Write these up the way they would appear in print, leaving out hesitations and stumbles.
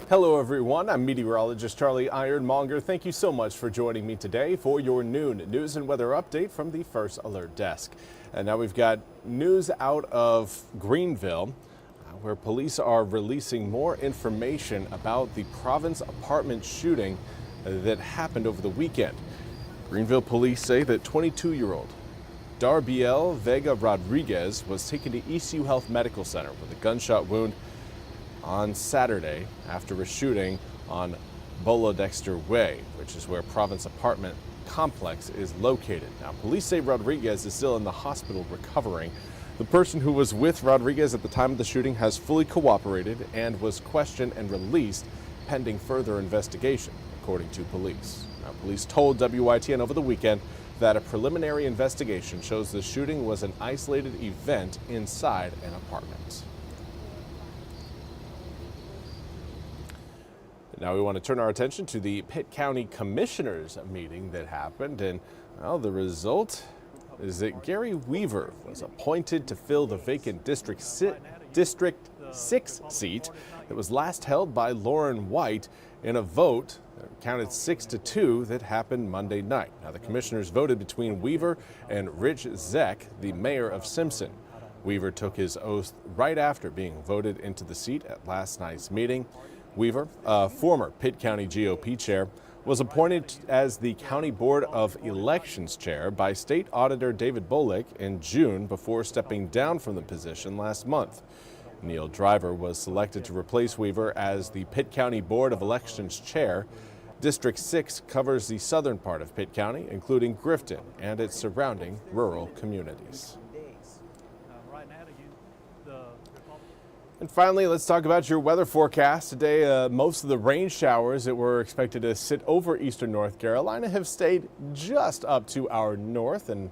Hello everyone, I'm Meteorologist Charlie Ironmonger. Thank you so much for joining me today for your noon news and weather update from the First Alert Desk. And now we've got news out of Greenville, where police are releasing more information about the Province apartment shooting that happened over the weekend. Greenville police say that 22-year-old Darbiel Vega Rodriguez was taken to ECU Health Medical Center with a gunshot wound on Saturday after a shooting on Bolo Dexter Way, which is where Province apartment complex is located. Now, police say Rodriguez is still in the hospital recovering. The person who was with Rodriguez at the time of the shooting has fully cooperated and was questioned and released pending further investigation, according to police. Now, police told WITN over the weekend that a preliminary investigation shows the shooting was an isolated event inside an apartment. Now we want to turn our attention to the Pitt County Commissioners meeting that happened, and well, the result is that Gary Weaver was appointed to fill the vacant District 6 seat that was last held by Lauren White in a vote that counted 6-2 that happened Monday night. Now the commissioners voted between Weaver and Rich Zeck, the mayor of Simpson. Weaver took his oath right after being voted into the seat at last night's meeting. Weaver, a former Pitt County GOP chair, was appointed as the County Board of Elections chair by State Auditor David Bolick in June before stepping down from the position last month. Neil Driver was selected to replace Weaver as the Pitt County Board of Elections chair. District 6 covers the southern part of Pitt County, including Grifton and its surrounding rural communities. And finally, let's talk about your weather forecast. Today, most of the rain showers that were expected to sit over eastern North Carolina have stayed just up to our north and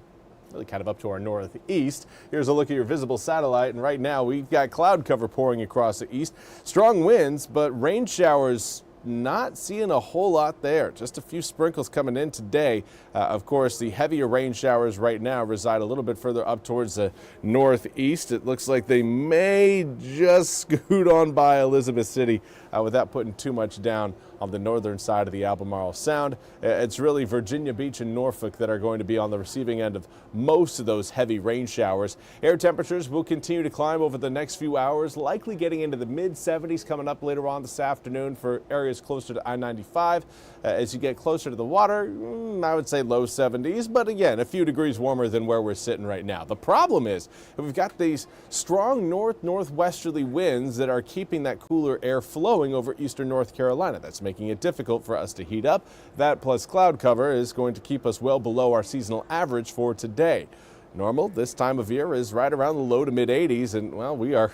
really kind of up to our northeast. Here's a look at your visible satellite, and right now we've got cloud cover pouring across the east. Strong winds, but rain showers not seeing a whole lot there. Just a few sprinkles coming in today. Of course, the heavier rain showers right now reside a little bit further up towards the northeast. It looks like they may just scoot on by Elizabeth City without putting too much down on the northern side of the Albemarle Sound. It's really Virginia Beach and Norfolk that are going to be on the receiving end of most of those heavy rain showers. Air temperatures will continue to climb over the next few hours, likely getting into the mid-70s coming up later on this afternoon for areas closer to I-95. As you get closer to the water, I would say low 70s, but again, a few degrees warmer than where we're sitting right now. The problem is we've got these strong north-northwesterly winds that are keeping that cooler air flowing over eastern North Carolina. That's making it difficult for us to heat up. That plus cloud cover is going to keep us well below our seasonal average for today. Normal this time of year is right around the low to mid 80s, and well, we're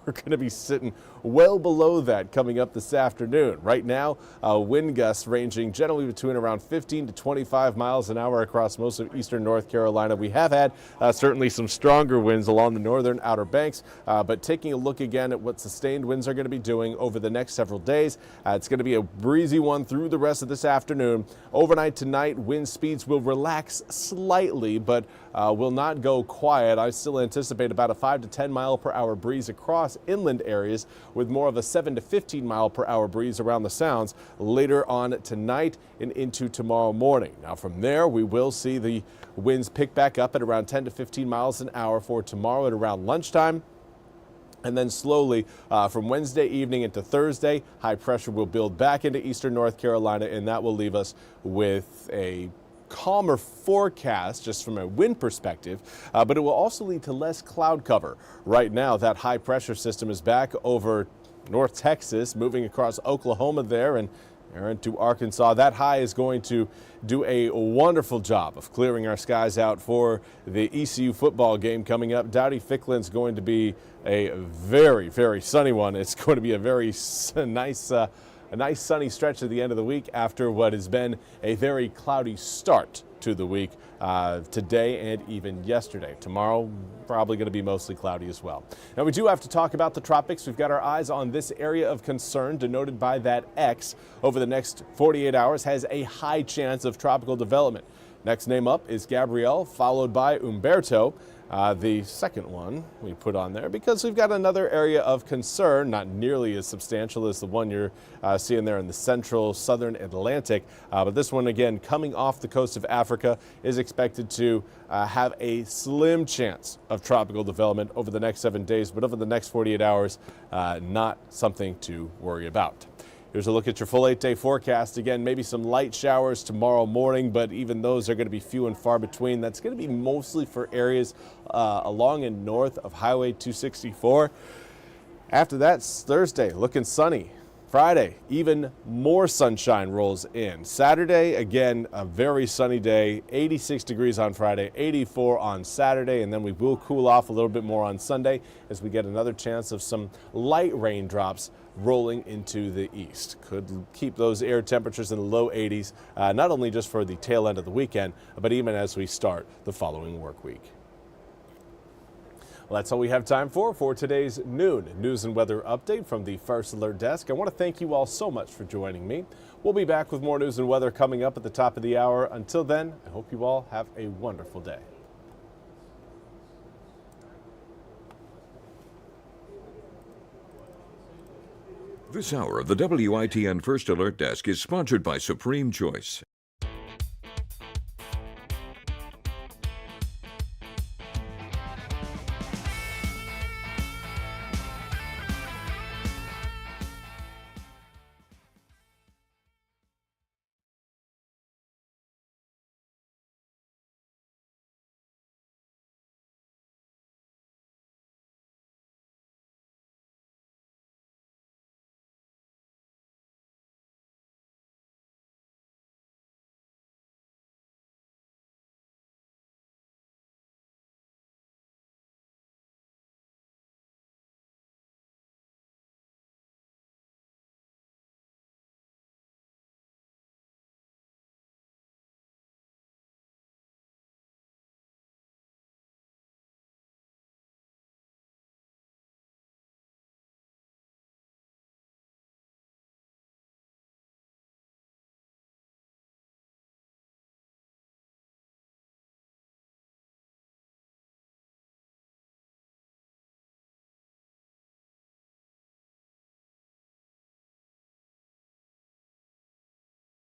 going to be sitting well below that coming up this afternoon. Right now, wind gusts ranging generally between around 15 to 25 miles an hour across most of eastern North Carolina. We have had certainly some stronger winds along the northern Outer Banks, but taking a look again at what sustained winds are going to be doing over the next several days, it's going to be a breezy one through the rest of this afternoon. Overnight tonight, wind speeds will relax slightly, but will not go quiet. I still anticipate about a 5 to 10 mile per hour breeze across inland areas, with more of a 7 to 15 mile per hour breeze around the Sounds later on tonight and into tomorrow morning. Now from there, we will see the winds pick back up at around 10 to 15 miles an hour for tomorrow at around lunchtime. And then slowly from Wednesday evening into Thursday, high pressure will build back into eastern North Carolina, and that will leave us with a calmer forecast just from a wind perspective, but it will also lead to less cloud cover. Right now, that high pressure system is back over North Texas, moving across Oklahoma there and into Arkansas. That high is going to do a wonderful job of clearing our skies out for the ECU football game coming up. Dowdy Ficklen's going to be a very, very sunny one. It's going to be a very nice sunny stretch at the end of the week after what has been a very cloudy start to the week today and even yesterday. Tomorrow, probably going to be mostly cloudy as well. Now, we do have to talk about the tropics. We've got our eyes on this area of concern denoted by that X. Over the next 48 hours has a high chance of tropical development. Next name up is Gabrielle, followed by Umberto. The second one we put on there because we've got another area of concern, not nearly as substantial as the one you're seeing there in the central southern Atlantic. But this one, again, coming off the coast of Africa, is expected to have a slim chance of tropical development over the next 7 days. But over the next 48 hours, not something to worry about. Here's a look at your full 8-day forecast. Again, maybe some light showers tomorrow morning, but even those are going to be few and far between. That's going to be mostly for areas along and north of Highway 264. After that, it's Thursday, looking sunny. Friday, even more sunshine rolls in. Saturday, again, a very sunny day, 86 degrees on Friday, 84 on Saturday, and then we will cool off a little bit more on Sunday as we get another chance of some light raindrops rolling into the east. Could keep those air temperatures in the low 80s, not only just for the tail end of the weekend, but even as we start the following work week. Well, that's all we have time for today's noon news and weather update from the First Alert Desk. I want to thank you all so much for joining me. We'll be back with more news and weather coming up at the top of the hour. Until then, I hope you all have a wonderful day. This hour of the WITN First Alert Desk is sponsored by Supreme Choice.